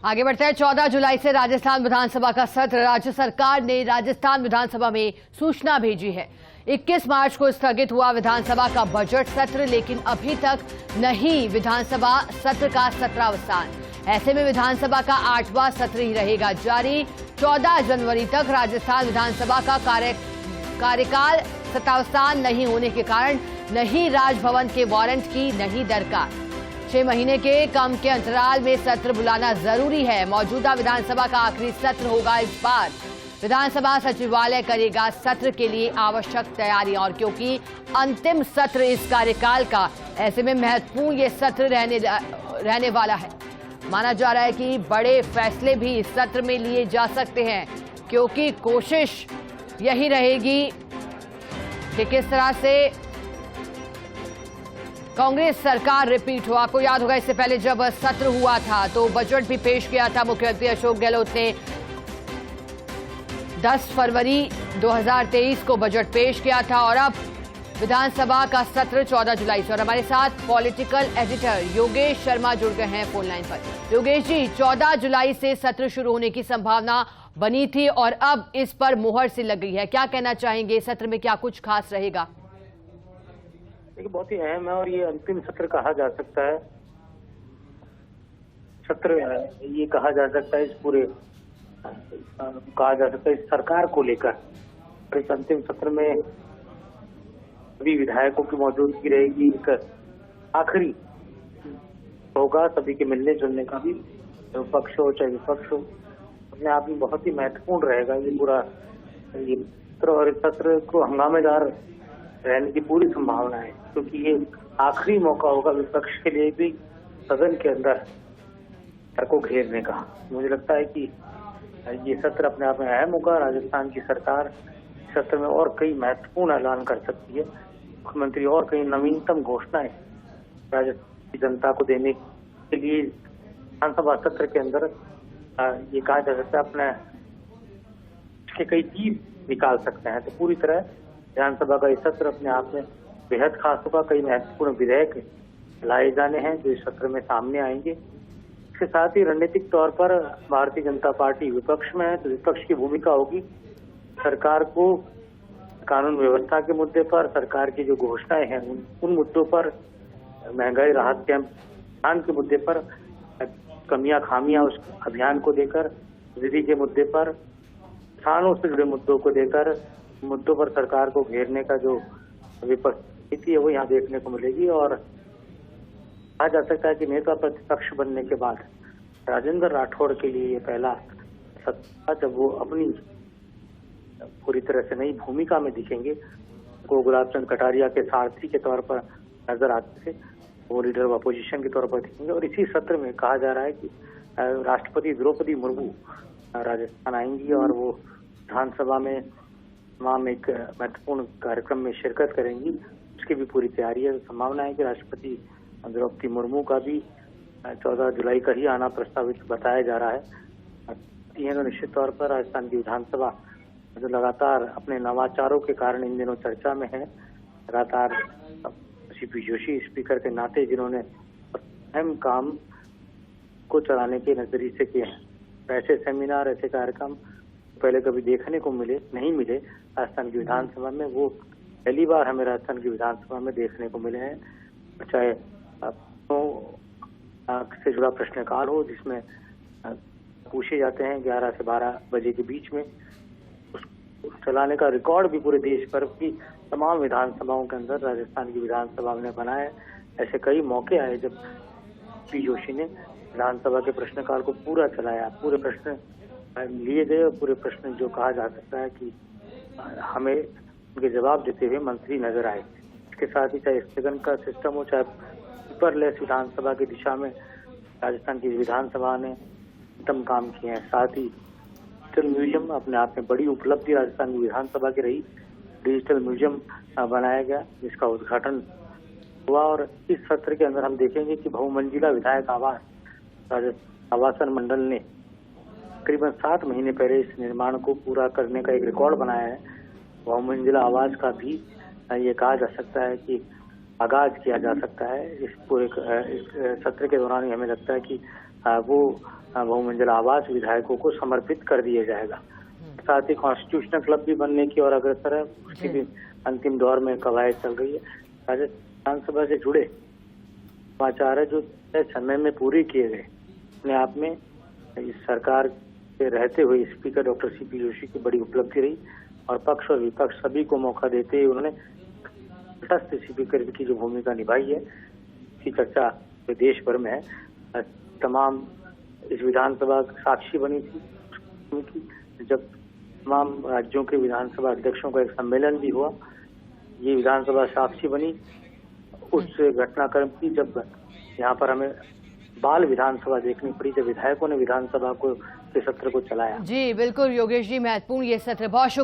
आगे बढ़ते हैं। 14 जुलाई से राजस्थान विधानसभा का सत्र। राज्य सरकार ने राजस्थान विधानसभा में सूचना भेजी है। 21 मार्च को स्थगित हुआ विधानसभा का बजट सत्र, लेकिन अभी तक नहीं विधानसभा सत्र का सत्रावसान। ऐसे में विधानसभा का 8वां सत्र ही रहेगा जारी। 14 जनवरी तक राजस्थान विधानसभा का कार्यकाल सत्रावसान नहीं होने के कारण नहीं राजभवन के वारंट की नहीं दरकार। 6 महीने के कम के अंतराल में सत्र बुलाना जरूरी है। मौजूदा विधानसभा का आखिरी सत्र होगा इस बार। विधानसभा सचिवालय करेगा सत्र के लिए आवश्यक तैयारी, और क्योंकि अंतिम सत्र इस कार्यकाल का, ऐसे में महत्वपूर्ण ये सत्र रहने वाला है। माना जा रहा है कि बड़े फैसले भी इस सत्र में लिए जा सकते हैं, क्योंकि कोशिश यही रहेगी कि किस तरह से कांग्रेस सरकार रिपीट हो। आपको याद होगा, इससे पहले जब सत्र हुआ था तो बजट भी पेश किया था मुख्यमंत्री अशोक गहलोत ने। 10 फरवरी 2023 को बजट पेश किया था, और अब विधानसभा का सत्र 14 जुलाई से। और हमारे साथ पॉलिटिकल एडिटर योगेश शर्मा जुड़ गए हैं फोन लाइन पर। योगेश जी, 14 जुलाई से सत्र शुरू होने की संभावना बनी थी और अब इस पर मुहर सी लग गई है। क्या कहना चाहेंगे, सत्र में क्या कुछ खास रहेगा? देखिए, बहुत ही अहम है और ये अंतिम सत्र कहा जा सकता है। सत्र ये कहा जा सकता है इस पूरे कहा जा सकता है इस सरकार को लेकर। इस अंतिम सत्र में सभी विधायकों की मौजूदगी रहेगी। एक आखिरी होगा सभी के मिलने जुलने का भी, पक्ष हो चाहे विपक्ष हो, अपने आप में बहुत ही महत्वपूर्ण रहेगा ये पूरा ये सत्र। और इस सत्र को हंगामेदार रहने की पूरी संभावना है, क्योंकि ये आखिरी मौका होगा विपक्ष के लिए भी सदन के अंदर सर को घेरने का। मुझे लगता है कि ये सत्र अपने आप में अहम होगा। राजस्थान की सरकार सत्र में और कई महत्वपूर्ण ऐलान कर सकती है। मुख्यमंत्री और कई नवीनतम घोषणाएं राजस्थान की जनता को देने के लिए विधानसभा सत्र के अंदर ये कहा जा सकता है अपने के कई तीर निकाल सकते हैं। तो पूरी तरह विधानसभा का ये सत्र अपने आप में बेहद खास होगा। कई महत्वपूर्ण विधेयक लाए जाने हैं जो इस सत्र में सामने आएंगे। इसके साथ ही रणनीतिक तौर पर भारतीय जनता पार्टी विपक्ष में है, तो विपक्ष की भूमिका होगी सरकार को कानून व्यवस्था के मुद्दे पर, सरकार की जो घोषणाएं हैं उन मुद्दों पर, महंगाई राहत के अभियान के मुद्दे पर, कमियां खामियां उस अभियान को देकर, विधि के मुद्दे पर, किसानों से जुड़े मुद्दों को देकर, मुद्दों पर सरकार को घेरने का जो विपक्ष नीति है वो यहाँ देखने को मिलेगी। और कहा जा सकता है कि नेता प्रतिपक्ष बनने के बाद राजेंद्र राठौड़ के लिए ये पहला सत्र जब वो अपनी पूरी तरह से नई भूमिका में दिखेंगे। वो गुलाब चंद कटारिया के सारथी के तौर पर नजर आते थे, वो लीडर ऑफ अपोजिशन के तौर पर दिखेंगे। और इसी सत्र में कहा जा रहा है कि राष्ट्रपति द्रौपदी मुर्मू राजस्थान आएंगी और वो विधानसभा में तमाम एक महत्वपूर्ण कार्यक्रम में शिरकत करेंगी। उसकी भी पूरी तैयारी है। संभावना है कि राष्ट्रपति द्रौपदी मुर्मू का भी 14 जुलाई का ही आना प्रस्तावित बताया जा रहा है। तो निश्चित तौर पर राजस्थान की विधानसभा जो लगातार अपने नवाचारों के कारण इन दिनों चर्चा में है, लगातार सीपी जोशी स्पीकर के नाते जिन्होंने अहम काम को चलाने के नजरिए से किए हैं। ऐसे सेमिनार, ऐसे कार्यक्रम पहले कभी देखने को नहीं मिले राजस्थान की विधानसभा में, वो पहली बार हमें राजस्थान की विधानसभा में देखने को मिले हैं। चाहे से जुड़ा प्रश्नकाल हो जिसमें पूछे जाते हैं 11 से 12 बजे के बीच में, चलाने का रिकॉर्ड भी पूरे देश भर की तमाम विधानसभाओं के अंदर राजस्थान की विधानसभा ने बनाया। ऐसे कई मौके आए जब पी जोशी ने विधानसभा के प्रश्नकाल को पूरा चलाया, पूरे प्रश्न लिए गए और पूरे प्रश्न जो कहा जा सकता है कि हमें उनके जवाब देते हुए मंत्री नजर आए। इसके साथ ही चाहे स्थगन का सिस्टम हो, चाहे पेपरलेस विधानसभा की दिशा में राजस्थान की विधानसभा ने उत्तम काम किए हैं। साथ ही डिजिटल म्यूजियम अपने आप में बड़ी उपलब्धि राजस्थान की विधानसभा की रही। डिजिटल म्यूजियम बनाया गया जिसका उद्घाटन हुआ। और इस सत्र के अंदर हम देखेंगे कि बहुमंजिला विधायक आवासन मंडल ने तकरीबन 7 महीने पहले इस निर्माण को पूरा करने का एक रिकॉर्ड बनाया है। बहुमंजिला आवास का भी ये कहा जा सकता है कि आगाज किया जा सकता है। इस पूरे इस सत्र के दौरान हमें लगता है कि वो बहुमंजिला आवास विधायकों को समर्पित कर दिया जाएगा। साथ ही कॉन्स्टिट्यूशनल क्लब भी बनने की और अग्रसर है, उसकी भी अंतिम दौर में कवायद चल रही है। राजस्थान विधानसभा से जुड़े समाचार है जो तय समय में पूरे किए गए, अपने आप में इस सरकार के रहते हुए स्पीकर डॉक्टर सीपी जोशी की बड़ी उपलब्धि रही और पक्ष और विपक्ष सभी को मौका देते हुए उन्होंने तटस्थ स्पीकर की जो भूमिका निभाई है की चर्चा देश भर में है। तमाम इस विधानसभा साक्षी बनी थी जब तमाम राज्यों के विधानसभा अध्यक्षों का एक सम्मेलन भी हुआ। ये विधानसभा साक्षी बनी उस घटनाक्रम की जब यहाँ पर हमें बाल विधानसभा देखनी पड़ी, जब विधायकों ने विधानसभा को के सत्र को चलाया। जी बिल्कुल योगेश जी, महत्वपूर्ण ये सत्र, बहुत शुक्रिया।